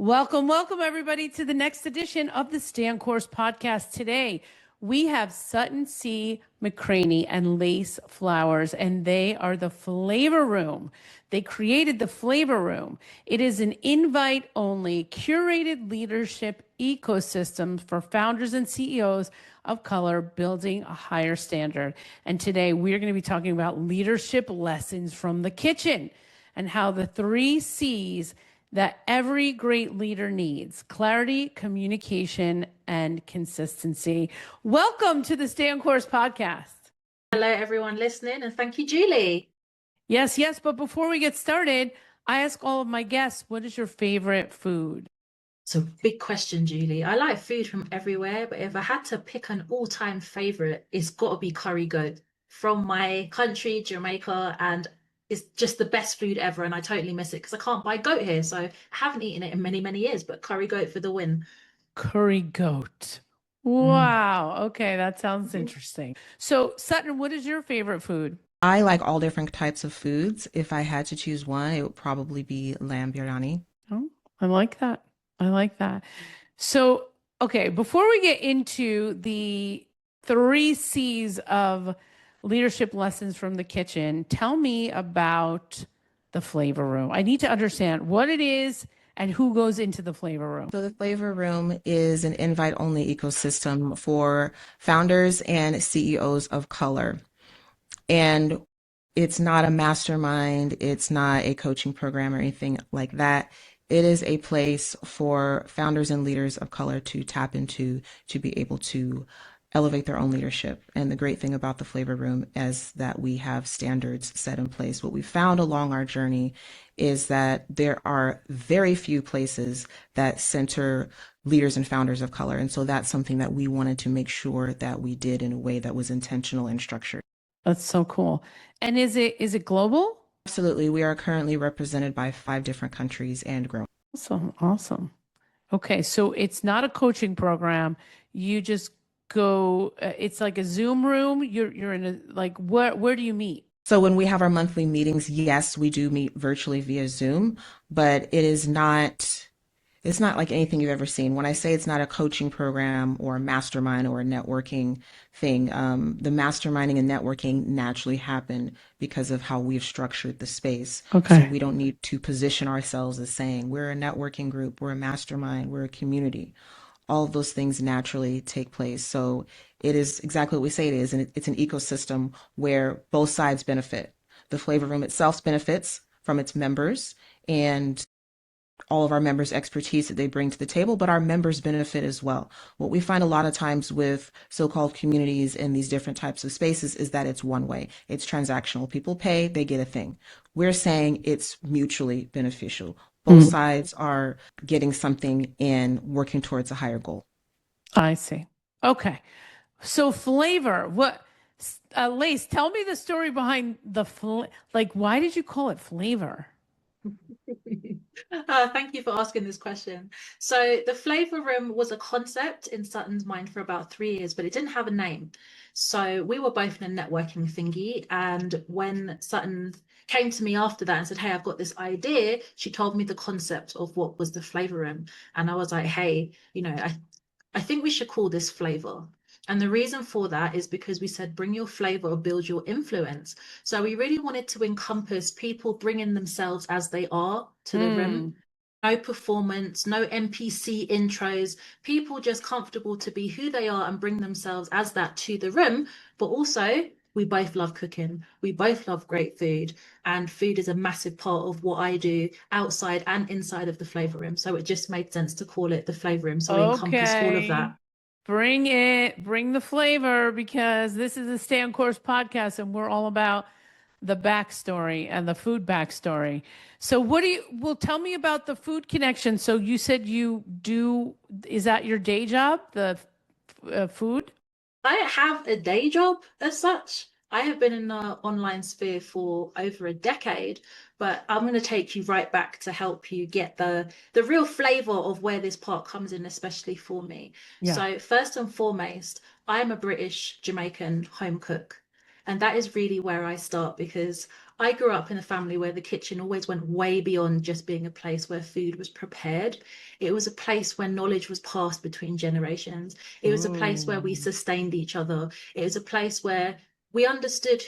Welcome, welcome everybody to the next edition of the Stand Course podcast. Today, we have Sutton C, McCraney and Lace Flowers, and they are the Flavor Room. They created the Flavor Room. It is an invite-only, curated leadership ecosystem for founders and CEOs of color, building a higher standard. And today, we're going to be talking about leadership lessons from the kitchen and how the 3 C's that every great leader needs: clarity, communication, and consistency. Welcome to the Stand Course podcast. Hello, everyone listening, and thank you, Julie. Yes. But before we get started, I ask all of my guests, what is your favorite food? It's a big question, Julie. I like food from everywhere, but if I had to pick an all-time favorite, it's got to be curry goat from my country, Jamaica, and it's just the best food ever, and I totally miss it because I can't buy goat here, so I haven't eaten it in many, many years, but curry goat for the win. Curry goat. Wow. Okay, that sounds interesting. So, Sutton, what is your favorite food? I like all different types of foods. If I had to choose one, it would probably be lamb biryani. Oh, I like that. So, okay, before we get into the 3 C's of leadership lessons from the kitchen, tell me about the Flavor Room. I need to understand what it is and who goes into the Flavor Room. So the Flavor Room is an invite-only ecosystem for founders and CEOs of color. And it's not a mastermind, it's not a coaching program or anything like that. It is a place for founders and leaders of color to tap into, to be able to elevate their own leadership. And the great thing about the Flavor Room is that we have standards set in place. What we found along our journey is that there are very few places that center leaders and founders of color. And so that's something that we wanted to make sure that we did in a way that was intentional and structured. That's so cool. And is it global? Absolutely. We are currently represented by 5 different countries and growing. Awesome. Okay, so it's not a coaching program. You just go, it's like a Zoom room. You're in a, like, where do you meet? So when we have our monthly meetings, yes, we do meet virtually via Zoom, but it's not like anything you've ever seen. When I say it's not a coaching program or a mastermind or a networking thing, the masterminding and networking naturally happen because of how we've structured the space. Okay. So we don't need to position ourselves as saying we're a networking group, we're a mastermind, we're a community. All of those things naturally take place. So it is exactly what we say it is, and it's an ecosystem where both sides benefit. The Flavor Room itself benefits from its members and all of our members' expertise that they bring to the table, but our members benefit as well. What we find a lot of times with so-called communities in these different types of spaces is that it's one way. It's transactional. People pay, they get a thing. We're saying it's mutually beneficial. Both sides are getting something and working towards a higher goal. I see. Okay. So flavor, Lace, tell me the story behind the, why did you call it flavor? Thank you for asking this question. So the Flavor Room was a concept in Sutton's mind for about 3 years, but it didn't have a name. So we were both in a networking thingy, and when Sutton came to me after that and said, hey, I've got this idea, she told me the concept of what was the Flavor Room. And I was like, hey, I think we should call this Flavor. And the reason for that is because we said, bring your flavor, build your influence. So we really wanted to encompass people bringing themselves as they are to the room. No performance, no NPC intros, people just comfortable to be who they are and bring themselves as that to the room. But also, we both love cooking. We both love great food. And food is a massive part of what I do outside and inside of the Flavor Room. So it just made sense to call it the Flavor Room. So we encompass all of that. Bring the flavor, because this is a Stand Course podcast and we're all about the backstory and the food backstory. So tell me about the food connection. So you said is that your day job, the food? I have a day job as such. I have been in the online sphere for over a decade, but I'm going to take you right back to help you get the real flavor of where this part comes in, especially for me. Yeah. So first and foremost, I am a British Jamaican home cook. And that is really where I start, because I grew up in a family where the kitchen always went way beyond just being a place where food was prepared. It was a place where knowledge was passed between generations. It was a place where we sustained each other. It was a place where we understood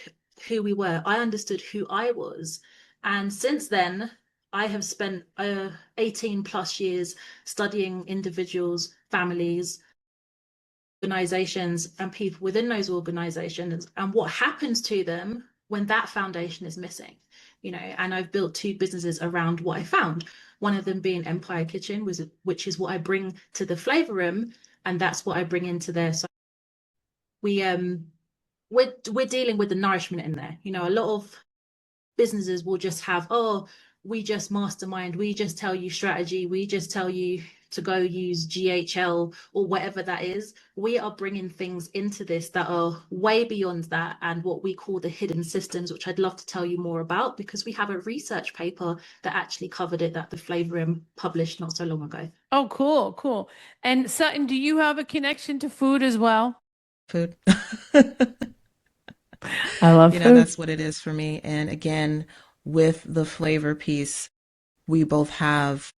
who we were. I understood who I was. And since then, I have spent 18 plus years studying individuals, families, organizations, and people within those organizations, and what happens to them when that foundation is missing. And I've built 2 businesses around what I found. One of them being Empire Kitchen, which is what I bring to the flavor room, and that's what I bring into there. So we're dealing with the nourishment in there. A lot of businesses will just have, oh, we just mastermind, we just tell you strategy, we just tell you to go use GHL or whatever that is. We are bringing things into this that are way beyond that, and what we call the hidden systems, which I'd love to tell you more about, because we have a research paper that actually covered it that the Flavor Room published not so long ago. Oh, cool, cool. And Sutton, do you have a connection to food as well? Food. I love food. That's what it is for me. And again, with the flavor piece, we both have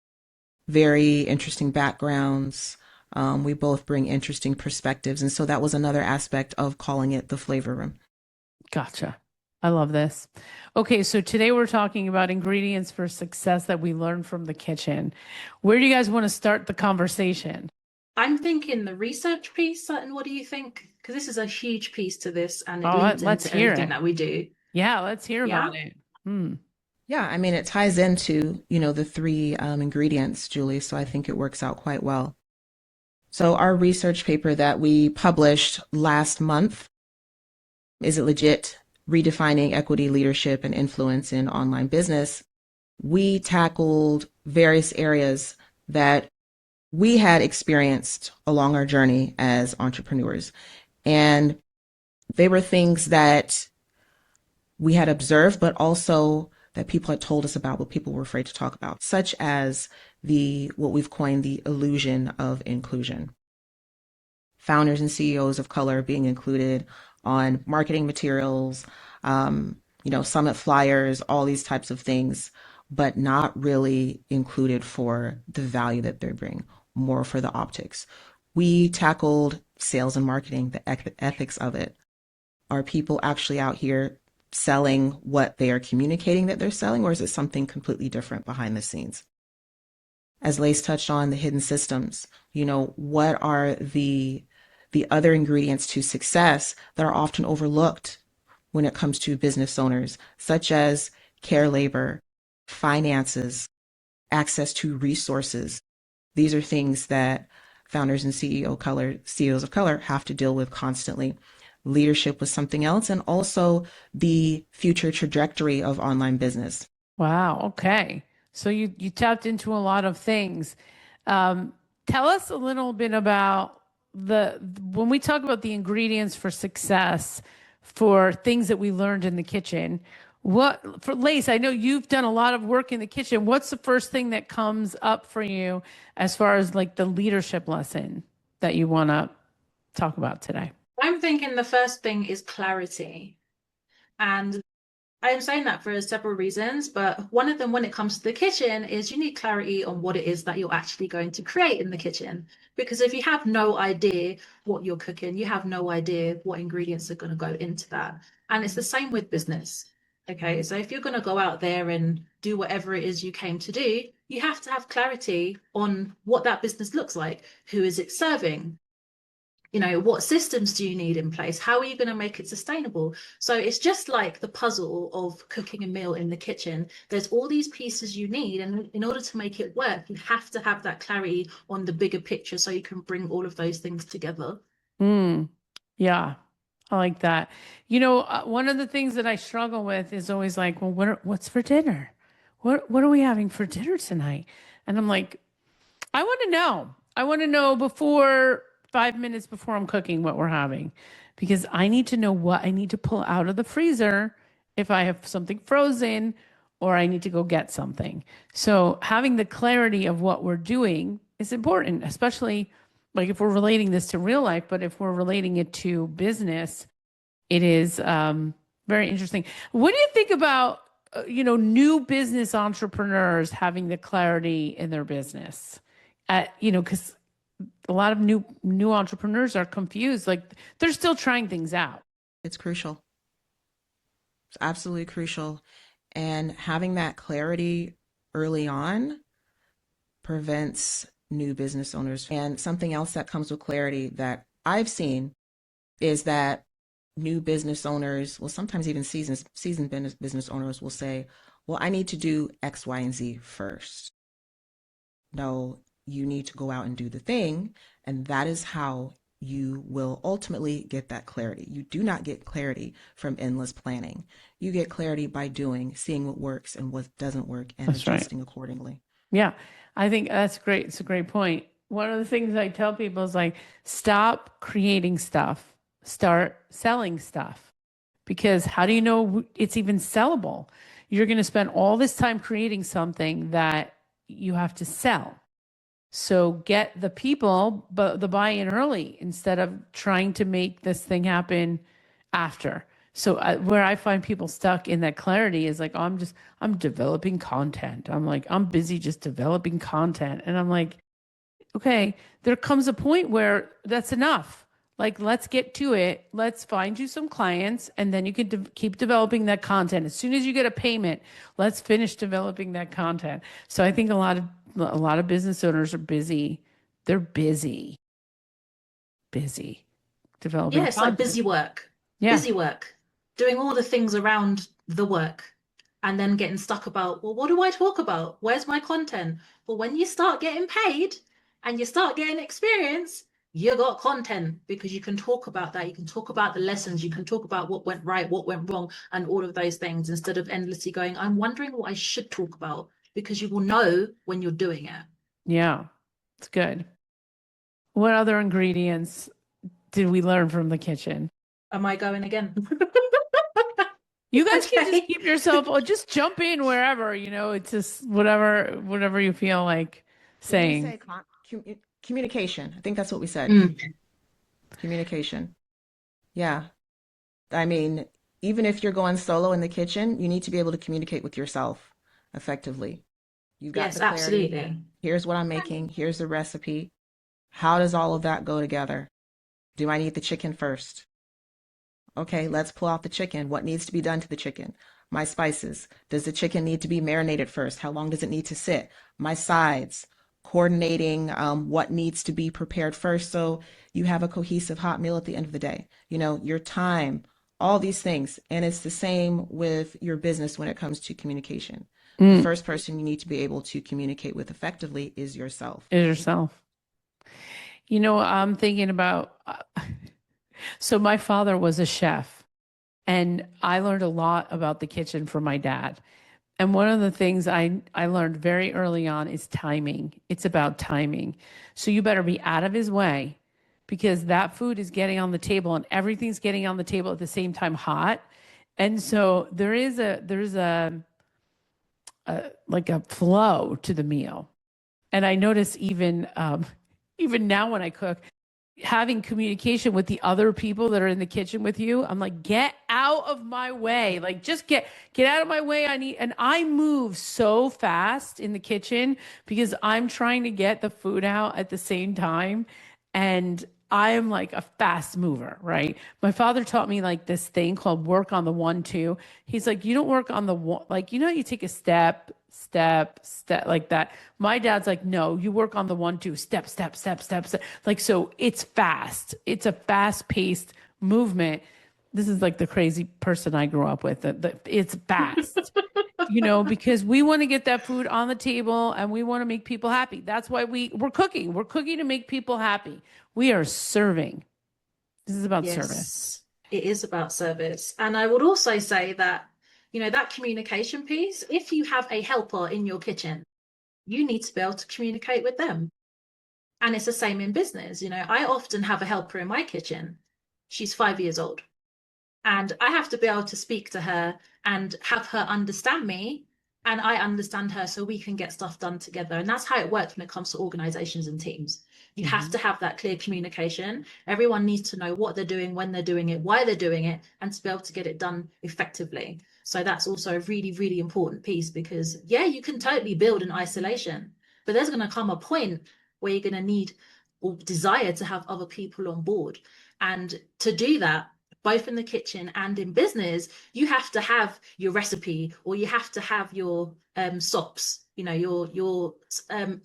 very interesting backgrounds. We both bring interesting perspectives. And so that was another aspect of calling it the flavor room. Gotcha. I love this. Okay, so today we're talking about ingredients for success that we learned from the kitchen. Where do you guys want to start the conversation? I'm thinking the research piece, Sutton. What do you think? Because this is a huge piece to this, and it Oh, leads let's into hear everything it. that we do. Yeah, let's hear about it. Yeah, I mean, it ties into, the 3 ingredients, Julie, so I think it works out quite well. So our research paper that we published last month, Is It Legit? Redefining Equity, Leadership, and Influence in Online Business. We tackled various areas that we had experienced along our journey as entrepreneurs. And they were things that we had observed, but also that people had told us about, but people were afraid to talk about, such as what we've coined the illusion of inclusion. Founders and CEOs of color being included on marketing materials, summit flyers, all these types of things, but not really included for the value that they bring, more for the optics. We tackled sales and marketing, the ethics of it. Are people actually out here selling what they are communicating that they're selling, or is it something completely different behind the scenes? As Lace touched on, the hidden systems, what are the other ingredients to success that are often overlooked when it comes to business owners, such as care labor, finances, access to resources. These are things that founders and CEOs of color have to deal with constantly. Leadership was something else, and also the future trajectory of online business. Wow. Okay. So you tapped into a lot of things. Tell us a little bit about when we talk about the ingredients for success for things that we learned in the kitchen. For Lace, I know you've done a lot of work in the kitchen. What's the first thing that comes up for you as far as like the leadership lesson that you want to talk about today? I'm thinking the first thing is clarity. And I'm saying that for several reasons, but one of them, when it comes to the kitchen, is you need clarity on what it is that you're actually going to create in the kitchen. Because if you have no idea what you're cooking, you have no idea what ingredients are going to go into that. And it's the same with business. Okay, so if you're going to go out there and do whatever it is you came to do, you have to have clarity on what that business looks like. Who is it serving? What systems do you need in place? How are you going to make it sustainable? So it's just like the puzzle of cooking a meal in the kitchen. There's all these pieces you need, and in order to make it work, you have to have that clarity on the bigger picture so you can bring all of those things together. Yeah, I like that. One of the things that I struggle with is always like, well, what's for dinner? What are we having for dinner tonight? And I'm like, I want to know. I want to know before 5 minutes before I'm cooking what we're having, because I need to know what I need to pull out of the freezer if I have something frozen or I need to go get something. So having the clarity of what we're doing is important, especially like if we're relating this to real life, but if we're relating it to business, It is very interesting. What do you think about new business entrepreneurs having the clarity in their business? Because a lot of new entrepreneurs are confused. Like they're still trying things out. It's crucial. It's absolutely crucial. And having that clarity early on prevents new business owners. And something else that comes with clarity that I've seen is that new business owners, well, sometimes even seasoned business owners will say, well, I need to do X, Y, and Z first. No, you need to go out and do the thing. And that is how you will ultimately get that clarity. You do not get clarity from endless planning. You get clarity by doing, seeing what works and what doesn't work, and That's right. adjusting accordingly. Yeah, I think that's great. It's a great point. One of the things I tell people is like, stop creating stuff, start selling stuff. Because how do you know it's even sellable? You're going to spend all this time creating something that you have to sell. So get the people, but the buy-in early instead of trying to make this thing happen after. So where I find people stuck in that clarity is like, oh, I'm developing content. I'm busy just developing content. And I'm like, okay, there comes a point where that's enough. Like, let's get to it. Let's find you some clients, and then you can keep developing that content. As soon as you get a payment, let's finish developing that content. So I think a lot of business owners are busy. They're busy developing Yeah, it's like content. busy work. Yeah. Busy work. Doing all the things around the work and then getting stuck about, well, what do I talk about? Where's my content? Well, when you start getting paid and you start getting experience, you got content because you can talk about that. You can talk about the lessons. You can talk about what went right, what went wrong, and all of those things instead of endlessly going, I'm wondering what I should talk about, because you will know when you're doing it. Yeah, it's good. What other ingredients did we learn from the kitchen? Am I going again? You guys can Okay. just keep yourself, or just jump in wherever, it's just whatever you feel like saying. Did we say communication? I think that's what we said. Communication. Yeah. I mean, even if you're going solo in the kitchen, you need to be able to communicate with yourself effectively. You've got Yes, the clarity. absolutely. Here's what I'm making. Here's the recipe. How does all of that go together? Do I need the chicken first? Okay, let's pull out the chicken. What needs to be done to the chicken? My spices. Does the chicken need to be marinated first? How long does it need to sit? My sides. Coordinating what needs to be prepared first so you have a cohesive hot meal at the end of the day. Your time, all these things. And it's the same with your business when it comes to communication. The first person you need to be able to communicate with effectively is yourself. I'm thinking about, so my father was a chef, and I learned a lot about the kitchen from my dad. And one of the things I learned very early on is timing. It's about timing. So you better be out of his way, because that food is getting on the table and everything's getting on the table at the same time hot. And so there's a like a flow to the meal. And I notice even now when I cook, having communication with the other people that are in the kitchen with you, I'm like, get out of my way. Like, just get out of my way. And I move so fast in the kitchen because I'm trying to get the food out at the same time. And I am like a fast mover, right? My father taught me like this thing called work on the 1-2. He's like, you don't work on the one, like, you take a step like that. My dad's like, no, you work on the 1-2, step. Like, so it's fast. It's a fast paced movement. This is like the crazy person I grew up with. It's fast, because we want to get that food on the table and we want to make people happy. That's why we're cooking. We're cooking to make people happy. We are serving. This is about service. It is about service. And I would also say that, that communication piece, if you have a helper in your kitchen, you need to be able to communicate with them. And it's the same in business. I often have a helper in my kitchen. She's 5 years old. And I have to be able to speak to her and have her understand me and I understand her, so we can get stuff done together. And that's how it works when it comes to organizations and teams. You have to have that clear communication. Everyone needs to know what they're doing, when they're doing it, why they're doing it, and to be able to get it done effectively. So that's also a really, really important piece, because yeah, you can totally build in isolation, but there's going to come a point where you're going to need or desire to have other people on board. And to do that, both in the kitchen and in business, you have to have your recipe, or you have to have your SOPs, you know, your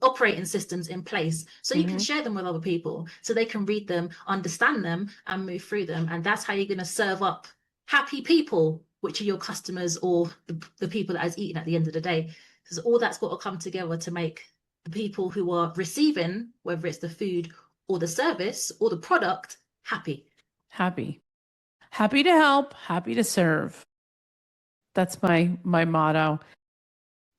operating systems in place, so you can share them with other people, so they can read them, understand them, and move through them. And that's how you're going to serve up happy people, which are your customers, or the people that is eating at the end of the day. Because all that's got to come together to make the people who are receiving, whether it's the food or the service or the product, happy. Happy to help, happy to serve. That's my motto.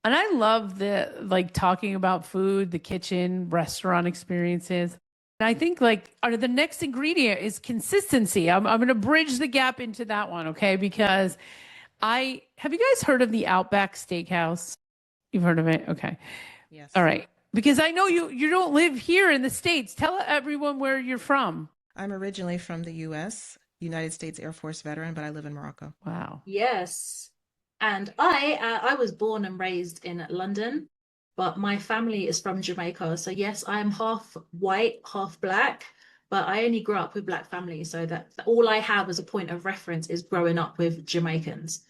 And I love the like talking about food, the kitchen, restaurant experiences. And I think like the next ingredient is consistency. I'm going to bridge the gap into that one, okay? Because have you guys heard of the Outback Steakhouse? You've heard of it? Okay. Yes. All right. Because I know you don't live here in the States. Tell everyone where you're from. I'm originally from the U.S., United States Air Force veteran, but I live in Morocco. Wow. Yes. And I was born and raised in London, but my family is from Jamaica. So yes, I am half white, half black, but I only grew up with black families. So that all I have as a point of reference is growing up with Jamaicans.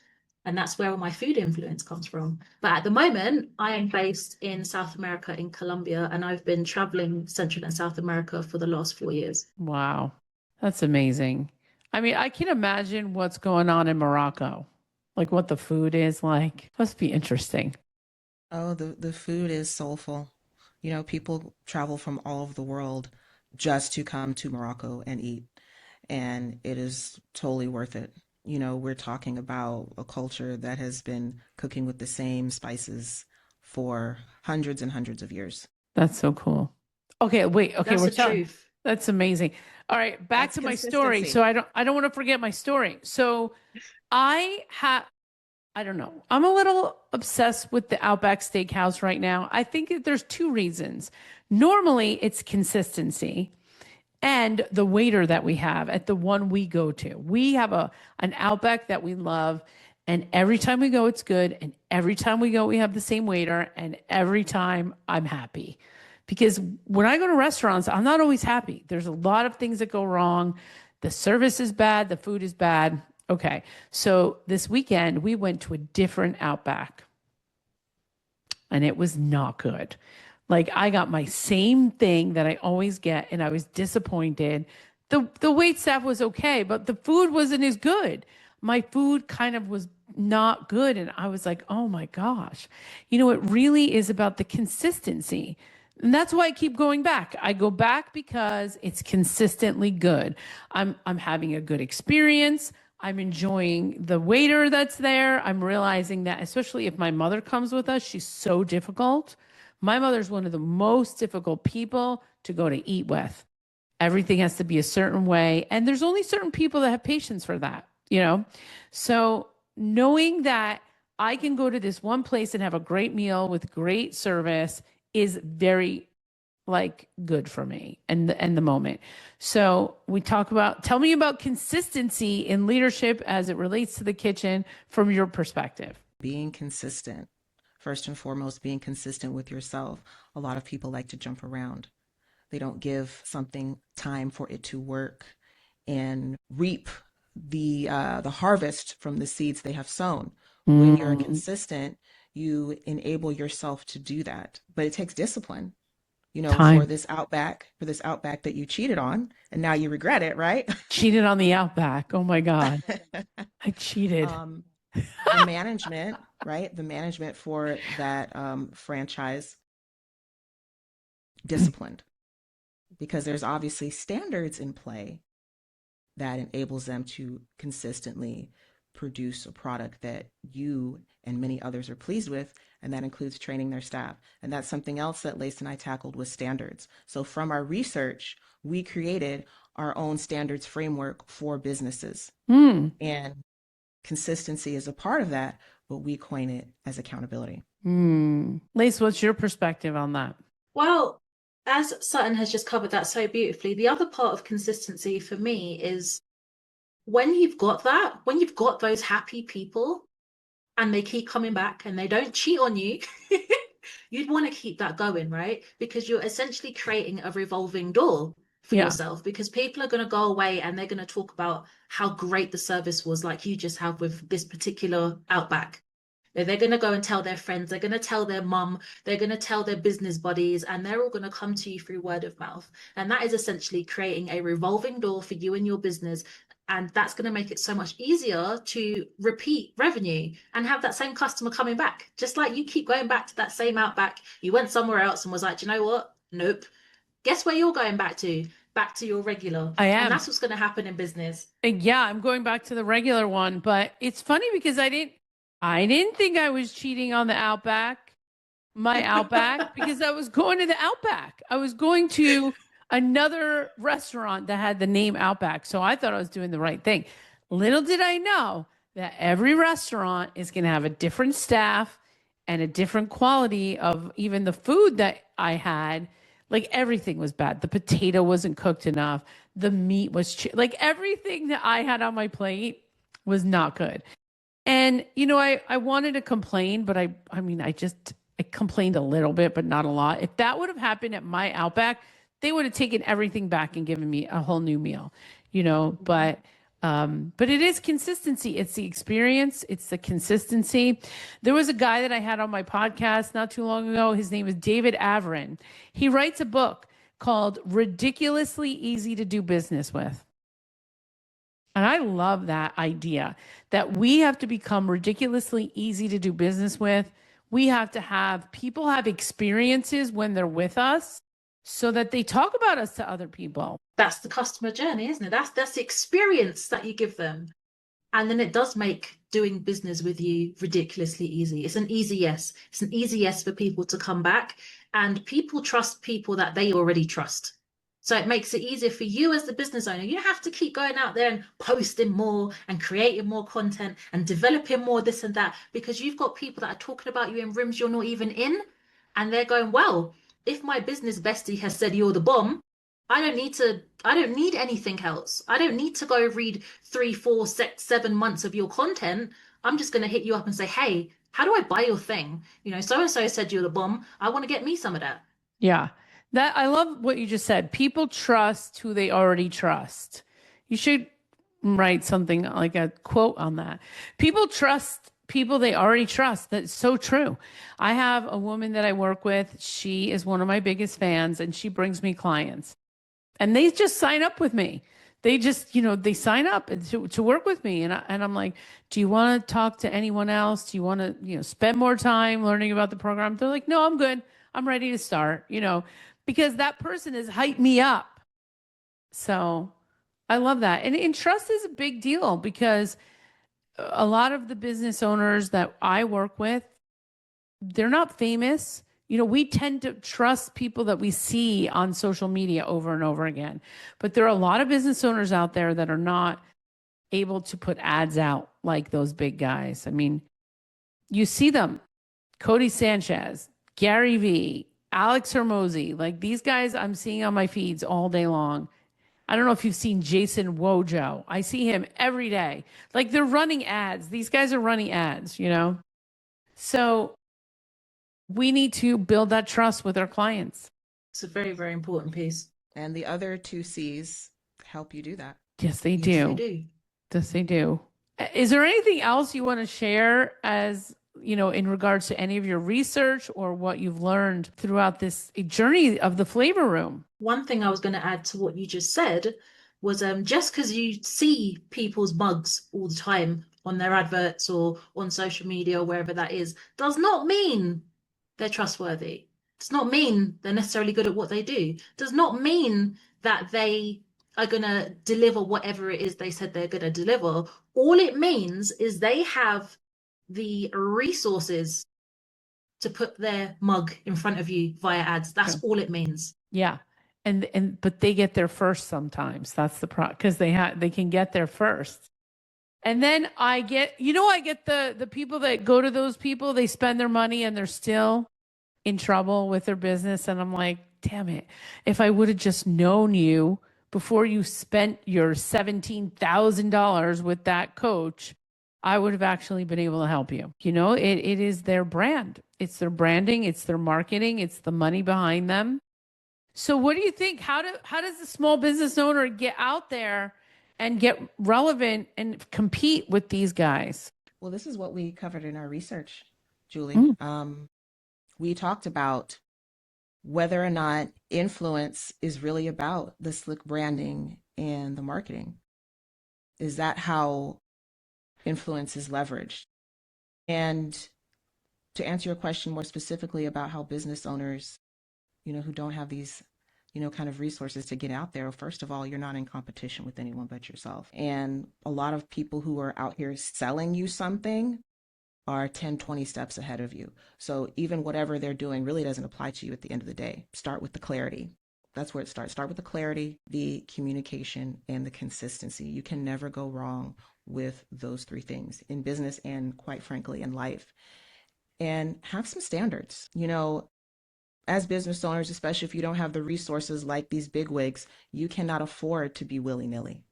And that's where all my food influence comes from. But at the moment, I am based in South America, in Colombia, and I've been traveling Central and South America for the last 4 years. Wow. That's amazing. I mean, I can imagine what's going on in Morocco, like what the food is like. Must be interesting. Oh, the food is soulful. You know, people travel from all over the world just to come to Morocco and eat, and it is totally worth it. You know, we're talking about a culture that has been cooking with the same spices for hundreds and hundreds of years. That's so cool. Okay, wait. Okay, That's we're the talking. truth. That's amazing. All right, back That's to my story. consistency. So I don't want to forget my story. So I don't know. I'm a little obsessed with the Outback Steakhouse right now. I think that there's two reasons. Normally, it's consistency and the waiter that we have at the one we go to. We have an Outback that we love, and every time we go, it's good. And every time we go, we have the same waiter, and every time I'm happy. Because when I go to restaurants, I'm not always happy. There's a lot of things that go wrong. The service is bad, the food is bad. Okay, so this weekend we went to a different Outback, and it was not good. Like I got my same thing that I always get, and I was disappointed. The wait staff was okay, but the food wasn't as good. My food kind of was not good, and I was like, oh my gosh. You know, it really is about the consistency. And that's why I keep going back. I go back because it's consistently good. I'm having a good experience. I'm enjoying the waiter that's there. I'm realizing that, especially if my mother comes with us, she's so difficult. My mother's one of the most difficult people to go to eat with. Everything has to be a certain way. And there's only certain people that have patience for that, you know? So knowing that I can go to this one place and have a great meal with great service is very like good for me and the moment. So we talk about, tell me about consistency in leadership as it relates to the kitchen from your perspective. Being consistent, first and foremost, being consistent with yourself. A lot of people like to jump around. They don't give something time for it to work and reap the harvest from the seeds they have sown. When you're consistent, you enable yourself to do that. But it takes discipline, you know, for this outback that you cheated on, and now you regret it, right? Cheated on the Outback. Oh my God. I cheated. The management, right? The management for that franchise disciplined, because there's obviously standards in play that enables them to consistently produce a product that you and many others are pleased with, and that includes training their staff. And that's something else that Lace and I tackled with standards. So from our research, we created our own standards framework for businesses. And consistency is a part of that, but we coin it as accountability. Lace, what's your perspective on that? Well, as Sutton has just covered that so beautifully, the other part of consistency for me is when you've got that, when you've got those happy people and they keep coming back and they don't cheat on you, you'd want to keep that going, right? Because you're essentially creating a revolving door for yourself, because people are going to go away and they're going to talk about how great the service was, like you just have with this particular Outback. They're going to go and tell their friends, they're going to tell their mum, they're going to tell their business buddies, and they're all going to come to you through word of mouth. And that is essentially creating a revolving door for you and your business. And that's going to make it so much easier to repeat revenue and have that same customer coming back. Just like you keep going back to that same Outback, you went somewhere else and was like, do you know what? Nope. Guess where you're going back to? Back to your regular. I am. And that's what's going to happen in business. Yeah, I'm going back to the regular one, but it's funny because I didn't think I was cheating on the Outback, my Outback, because I was going to the Outback. I was going to another restaurant that had the name Outback. So I thought I was doing the right thing. Little did I know that every restaurant is going to have a different staff and a different quality of even the food that I had. Like everything was bad. The potato wasn't cooked enough. The meat was like everything that I had on my plate was not good. And, you know, I wanted to complain, but I complained a little bit, but not a lot. If that would have happened at my Outback, they would have taken everything back and given me a whole new meal, you know, but it is consistency. It's the experience. It's the consistency. There was a guy that I had on my podcast not too long ago. His name is David Averin. He writes a book called Ridiculously Easy to Do Business With. And I love that idea that we have to become ridiculously easy to do business with. We have to have people have experiences when they're with us so that they talk about us to other people. That's the customer journey, isn't it? That's the experience that you give them. And then it does make doing business with you ridiculously easy. It's an easy yes. It's an easy yes for people to come back. And people trust people that they already trust. So it makes it easier for you as the business owner. You don't have to keep going out there and posting more and creating more content and developing more this and that, because you've got people that are talking about you in rooms you're not even in. And they're going, well, if my business bestie has said you're the bomb, I don't need anything else. I don't need to go read 3, 4, 6, 7 months of your content. I'm just going to hit you up and say, hey, how do I buy your thing? You know, so-and-so said you're the bomb. I want to get me some of that. Yeah. That I love what you just said. People trust who they already trust. You should write something like a quote on that. People trust people they already trust. That's so true. I have a woman that I work with. She is one of my biggest fans and she brings me clients. And they just sign up with me. They just, you know, they sign up to work with me. And I'm like, do you want to talk to anyone else? Do you want to, you know, spend more time learning about the program? They're like, no, I'm good. I'm ready to start, you know, because that person has hyped me up. So I love that. And trust is a big deal because a lot of the business owners that I work with, they're not famous. You know, we tend to trust people that we see on social media over and over again. But there are a lot of business owners out there that are not able to put ads out like those big guys. I mean, you see them, Cody Sanchez, Gary Vee, Alex Hermosi, like these guys I'm seeing on my feeds all day long. I don't know if you've seen Jason Wojo. I see him every day. Like they're running ads. These guys are running ads, you know? So we need to build that trust with our clients. It's a very, very important piece. And the other 2 C's help you do that. Yes, they Yes, do. they do. Yes, they do. Is there anything else you want to share as, you know, in regards to any of your research or what you've learned throughout this journey of the flavor room? One thing I was going to add to what you just said was just because you see people's mugs all the time on their adverts or on social media or wherever that is, does not mean they're trustworthy. Does not mean they're necessarily good at what they do. Does not mean that they are going to deliver whatever it is they said they're going to deliver. All it means is they have the resources to put their mug in front of you via ads. That's all it means. Yeah. But they get there first sometimes. That's the problem, because they can get there first. And then I get the people that go to those people, they spend their money and they're still in trouble with their business. And I'm like, damn it. If I would have just known you before you spent your $17,000 with that coach, I would have actually been able to help you. It is their brand. It's their branding. It's their marketing. It's the money behind them. So what do you think? How does the small business owner get out there and get relevant and compete with these guys? Well, this is what we covered in our research, Julie. We talked about whether or not influence is really about the slick branding and the marketing. Is that how influence is leveraged? And to answer your question more specifically about how business owners, who don't have these, kind of resources to get out there, first of all, you're not in competition with anyone but yourself. And a lot of people who are out here selling you something are 10, 20 steps ahead of you. So even whatever they're doing really doesn't apply to you at the end of the day. Start with the clarity. That's where it starts. Start with the clarity, the communication, and the consistency. You can never go wrong with those three things in business and, quite frankly, in life. And have some standards. As business owners, especially if you don't have the resources like these bigwigs, you cannot afford to be willy-nilly.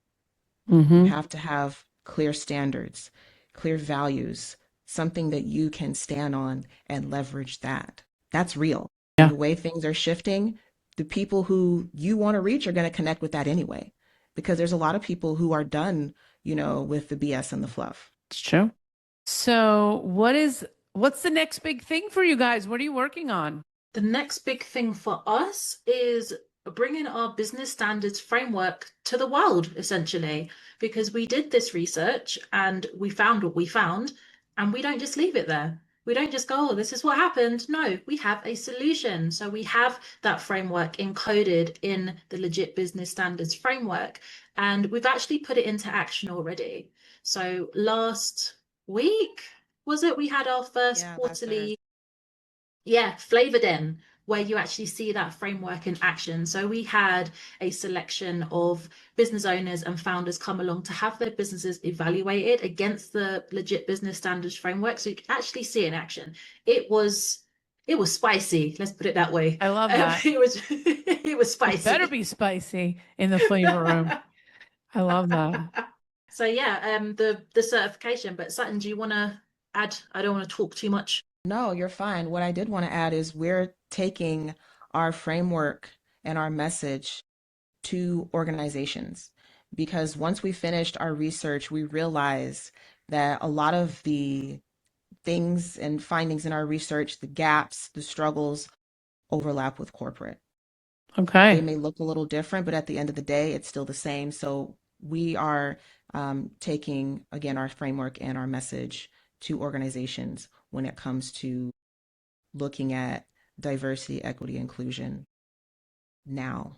You have to have clear standards, clear values, something that you can stand on and leverage that. That's real. Yeah. The way things are shifting, the people who you want to reach are going to connect with that anyway, because there's a lot of people who are done, with the BS and the fluff. It's true. So what's the next big thing for you guys? What are you working on? The next big thing for us is bringing our business standards framework to the world, essentially, because we did this research and we found what we found, and we don't just leave it there. We don't just go, oh, this is what happened. No, we have a solution. So we have that framework encoded in the Legit Business Standards framework, and we've actually put it into action already. So last week, was it? We had our first quarterly Flavor Den, where you actually see that framework in action. So we had a selection of business owners and founders come along to have their businesses evaluated against the Legit Business Standards framework. So you can actually see it in action. It was spicy, let's put it that way. I love that. It was spicy. It better be spicy in the flavor room. I love that. So the certification. But Sutton, do you want to add? I don't want to talk too much. No, you're fine. What I did want to add is we're taking our framework and our message to organizations, because once we finished our research, we realized that a lot of the things and findings in our research, the gaps, the struggles, overlap with corporate. Okay. They may look a little different, but at the end of the day, it's still the same. So we are taking, again, our framework and our message to organizations when it comes to looking at diversity, equity, inclusion now,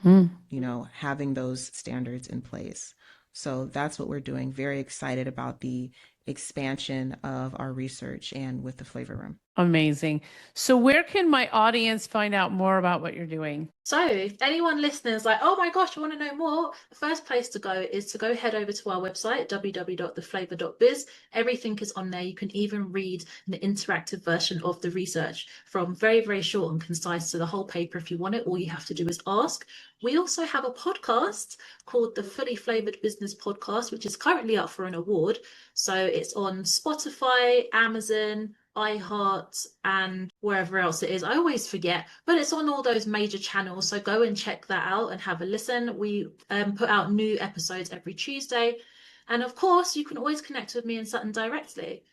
having those standards in place. So that's what we're doing. Very excited about the expansion of our research and with the Flavor Room. Amazing. So where can my audience find out more about what you're doing? So if anyone listening is like, oh my gosh, I want to know more, the first place to go is to go head over to our website, www.theflavor.biz. Everything is on there. You can even read an interactive version of the research from very, very short and concise to the whole paper if you want it. All you have to do is ask. We also have a podcast called the Fully Flavored Business Podcast, which is currently up for an award. So it's on Spotify, Amazon, iHeart, and wherever else it is. I always forget, but it's on all those major channels. So go and check that out and have a listen. We put out new episodes every Tuesday. And of course, you can always connect with me and Sutton directly.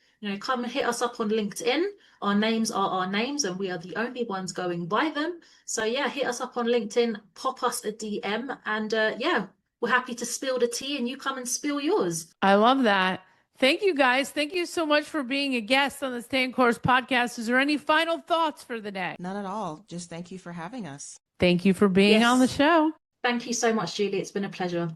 Come and hit us up on LinkedIn. Our names are our names, and we are the only ones going by them. So hit us up on LinkedIn, pop us a DM, and we're happy to spill the tea, and you come and spill yours. I love that. Thank you, guys. Thank you so much for being a guest on the Stay in Course podcast. Is there any final thoughts for the day? None at all. Just thank you for having us. Thank you for being on the show. Thank you so much, Julie. It's been a pleasure.